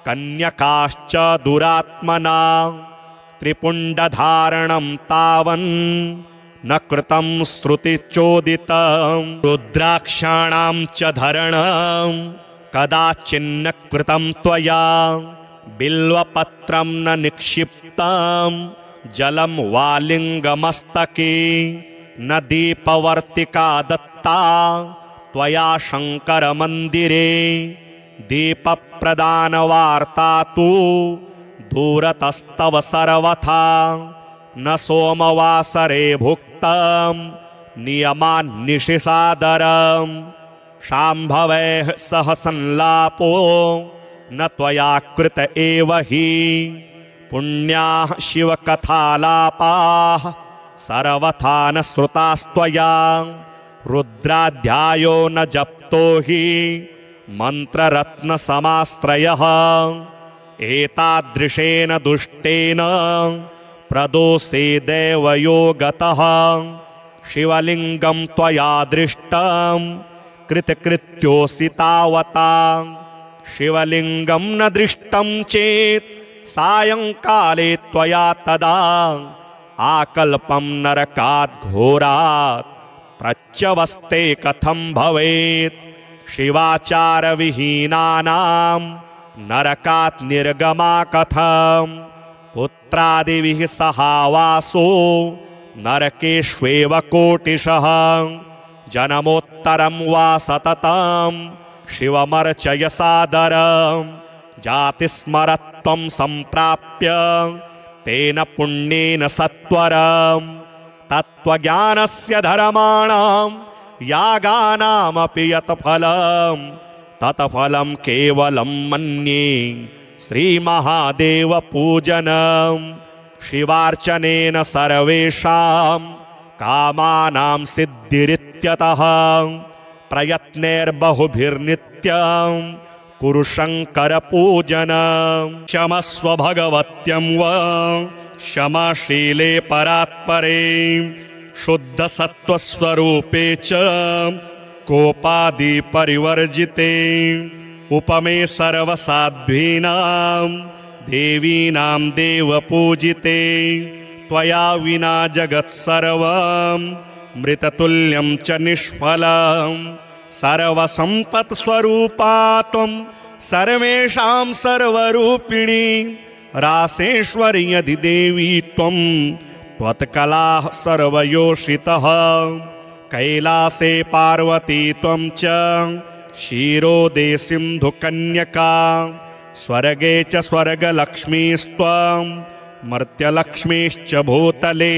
कन्यकाश्च दुरात्मना त्रिपुण्डधारणं तावन् न कृतं श्रुतिचोदितं रुद्राक्षाणां च धरणं कदाचिन्न कृतं त्वया बिल्वपत्रं न निक्षिप्तं जलं वालिङ्गमस्तके न दीपवर्तिका दत्ता त्वया शङ्करमन्दिरे दीपप्रदानवार्ता तु दूरतस्तव सर्वथा न सोमवासरे भुक्तं नियमान्निशिसादरं शाम्भवैः सह संलापो न त्वया कृत एव हि पुण्याः शिवकथालापाः सर्वथा न श्रुतास्त्वया रुद्राध्यायो न जप्तो हि मन्त्ररत्नसमाश्रयः एतादृशेन दुष्टेन प्रदोषे देवयोगतः शिवलिंगं त्वया दृष्टं कृतकृत्योऽसि तावता शिवलिंगं न दृष्टं चेत् सायंकाले त्वया तदा आकल्पं नरकात् घोरात् प्रच्यवस्ते कथं भवेत् शिवाचारविहीनानां नरकात् निर्गमा कथं पुत्रादिभिः सहावासो नरकेष्वेव कोटिशः जन्मोत्तरं वा सततं शिवमर्चय सादरं जातिस्मरत्वं सम्प्राप्य तेन पुण्येन सत्वरं तत्त्वज्ञानस्य धर्माणां यागानामपि यत् फलं तत्फलं केवलं मन्ये श्रीमहादेवपूजनं शिवार्चनेन सर्वेषां कामानां सिद्धिरित्यतः प्रयत्नैर्बहुभिर्नित्यं कुरु शङ्करपूजनं क्षमस्व भगवत्यं वा क्षमाशीले परात्परे शुद्धसत्त्वस्वरूपे च कोपादिपरिवर्जिते उपमे सर्वसाध्वीनां देवीनां देवपूजिते त्वया विना जगत्सर्वं मृततुल्यं च निष्फलं सर्वसम्पत्स्वरूपा त्वं सर्वेषां सर्वरूपिणी रासेश्वर्यधिदेवी त्वं त्वत्कलाः सर्वयोषितः कैलासे पार्वती त्वं च क्षीरोदे सिन्धुकन्यका स्वर्गे च स्वर्गलक्ष्मीस्त्वं मर्त्यलक्ष्मीश्च भूतले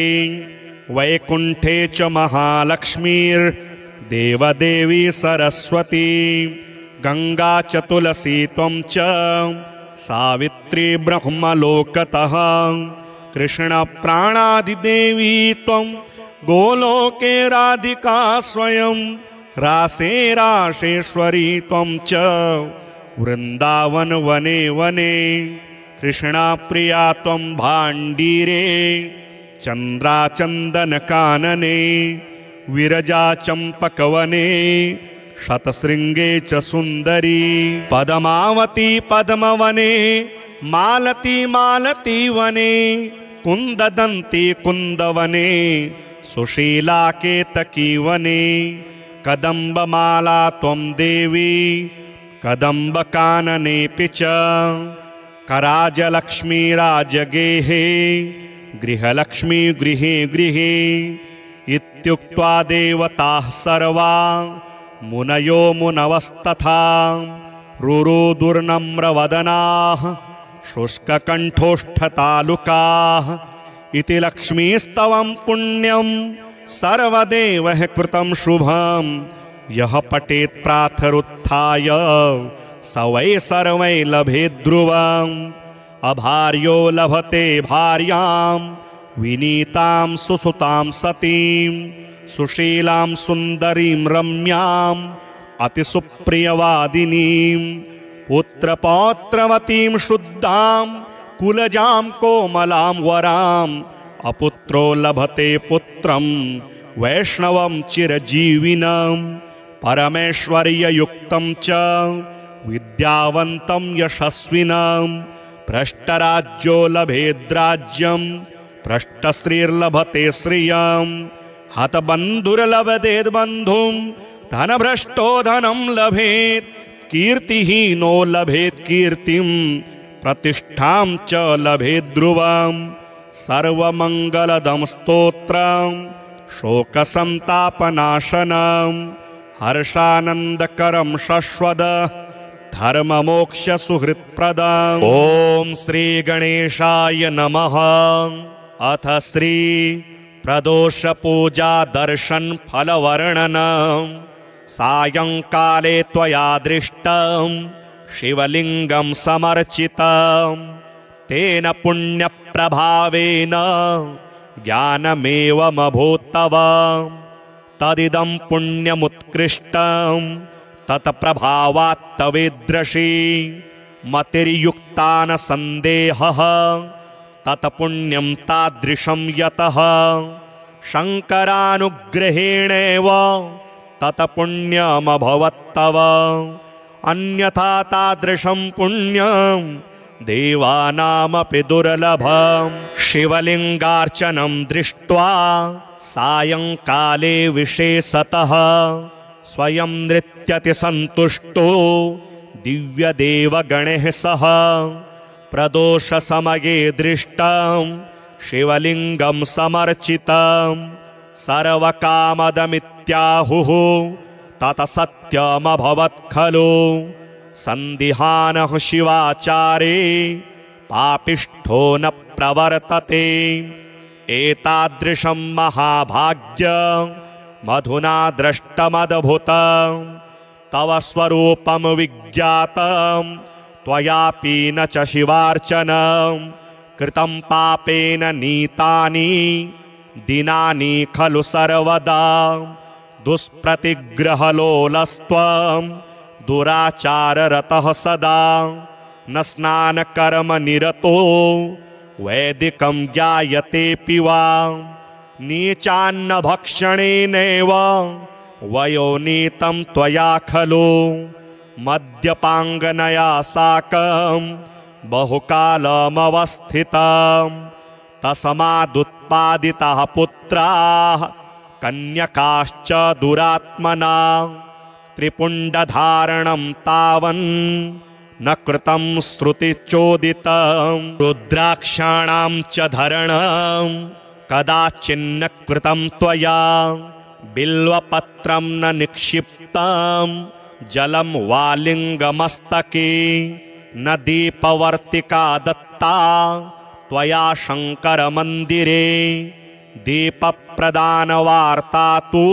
वैकुण्ठे च महालक्ष्मीर्देवदेवी सरस्वती गंगा च तुलसी त्वं च सावित्री ब्रह्मलोकतः कृष्णप्राणादिदेवी त्वं गोलोके राधिका स्वयं रासे राशेश्वरी त्वं च वृन्दावन वने वने कृष्णाप्रिया त्वं भाण्डीरे चन्द्राचन्दनकानने विरजा चम्पकवने शतशृङ्गे च सुन्दरी पद्मावती पद्मवने मालती मालती वने कुन्ददन्ती कुन्दवने सुशीला केतकी वने कदम्बमाला त्वं देवी कदम्बकाननेऽपि च कराजलक्ष्मी राजगेहे गृहलक्ष्मी गृहे गृहे इत्युक्त्वा देवताः सर्वा मुनयो मुनवस्तथा रुरुदुर्नम्रवदनाः शुष्ककण्ठोष्ठतालुकाः इति लक्ष्मीस्तवं पुण्यं सर्वदेवैः कृतं शुभं यः पठेत् प्रातरुत्थाय स वै सर्वै लभेत् ध्रुवम् अभार्यो लभते भार्यां विनीतां सुसुतां सतीं सुशीलां सुन्दरीं रम्याम् अतिसुप्रियवादिनीं पुत्रपौत्रवतीं शुद्धां कुलजां कोमलां वराम् अपुत्रो लभते पुत्रं वैष्णवं चिरजीविनं परमेश्वर्ययुक्तं च विद्यावन्तं यशस्विनं भ्रष्टराज्यो लभेद्राज्यं भ्रष्टश्रीर्लभते श्रियं हतबन्धुर्लभतेद्बन्धुं धनभ्रष्टो धनं लभेत् कीर्तिहीनो लभेत् कीर्तिं प्रतिष्ठां च लभेत् ध्रुवं सर्वमङ्गलदं स्तोत्रं शोकसन्तापनाशनं हर्षानन्दकरं शश्वद धर्ममोक्षसुहृत्प्रदम् ॐ श्रीगणेशाय नमः। अथ श्री प्रदोषपूजा दर्शन फलवर्णनं सायंकाले त्वया दृष्टं शिवलिंगं समर्चितं तेन पुण्यप्रभावेन ज्ञानमेवमभूत्तव तदिदं पुण्यमुत्कृष्टं तत्प्रभावात्तवेद्रशी मतिर्युक्ता न सन्देहः तत्पुण्यं तादृशं यतः शङ्करानुग्रहेणेव तत्पुण्यमभवत्तव अन्यथा तादृशं पुण्यं देवानामपि दुर्लभम् शिवलिङ्गार्चनं दृष्ट्वा सायंकाले विशेषतः स्वयं नृत्यति सन्तुष्टो दिव्यदेवगणैः सह प्रदोषसमये दृष्टं शिवलिङ्गं समर्चितं सर्वकामदमित्याहुः तत सत्यमभवत् खलु सन्दिहानः शिवाचारे पापिष्ठो न प्रवर्तते एतादृशं महाभाग्यं मधुना दृष्टमद्भुतं तव स्वरूपं विज्ञातं त्वयापि न च शिवार्चनं कृतं पापेन नीतानि दिनानि खलु सर्वदा दुष्प्रतिग्रहलोलस्त्वं दुराचाररतः सदा न स्नानकर्मनिरतो वैदिकं ज्ञायतेऽपि वा नीचान्न भक्षणेनैव वयोनीतं त्वया खलु मद्यपाङ्गनया साकं बहुकालमवस्थितं तस्मादुत्पादिताः पुत्राः कन्यकाश्च दुरात्मना त्रिपुण्डधारणं तावन् न कृतं श्रुतिचोदितं रुद्राक्षाणां च धरणं कदाचिन्न कृतं त्वया बिल्वपत्रं न निक्षिप्तं जलं वालिङ्गमस्तके न दीपवर्तिका दत्ता त्वया शङ्करमन्दिरे दीपप्रदानवार्ता तु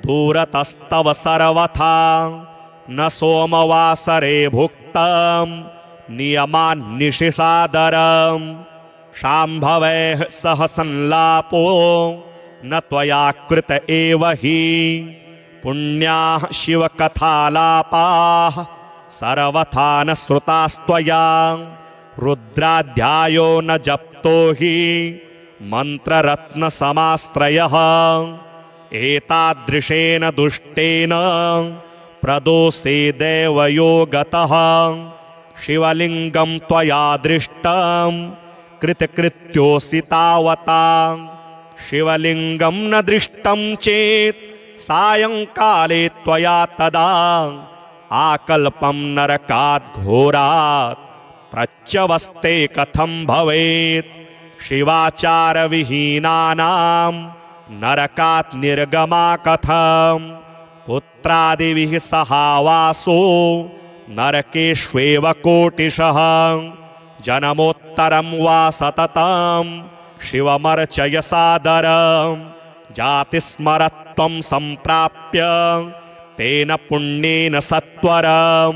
दूरतस्तव सर्वथा न सोमवासरे भुक्तं नियमान्निशिसादरं शाम्भवैः सह संलापो न त्वया कृत एव हि पुण्याः शिवकथालापाः सर्वथा न श्रुतास्त्वया रुद्राध्यायो न जप्तो हि मन्त्ररत्नसमाश्रयः एतादृशेन दुष्टेन प्रदोषे देवयो गतः शिवलिङ्गं त्वया दृष्टं कृतकृत्योऽसि तावता शिवलिङ्गं न दृष्टं चेत् सायंकाले त्वया तदा आकल्पं नरकात् घोरात् प्रच्यवस्ते कथं भवेत् शिवाचारविहीनानां नरकात् निर्गमा कथं पुत्रादिभिः सहावासो नरकेष्वेव कोटिशः जन्मोत्तरं वा सततं शिवमर्चय सादरं जातिस्मरत्वं सम्प्राप्य तेन पुण्येन सत्वरं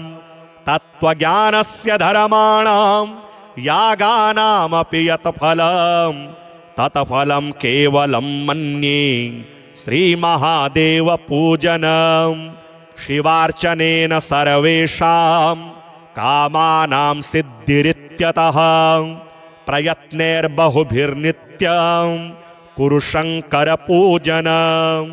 तत्त्वज्ञानस्य धर्माणां यागानामपि यत् फलं तत्फलं केवलं मन्ये श्रीमहादेवपूजनं शिवार्चनेन सर्वेषां कामानां सिद्धिरित्यतः प्रयत्नैर्बहुभिर्नित्यं कुरु शङ्करपूजनम्।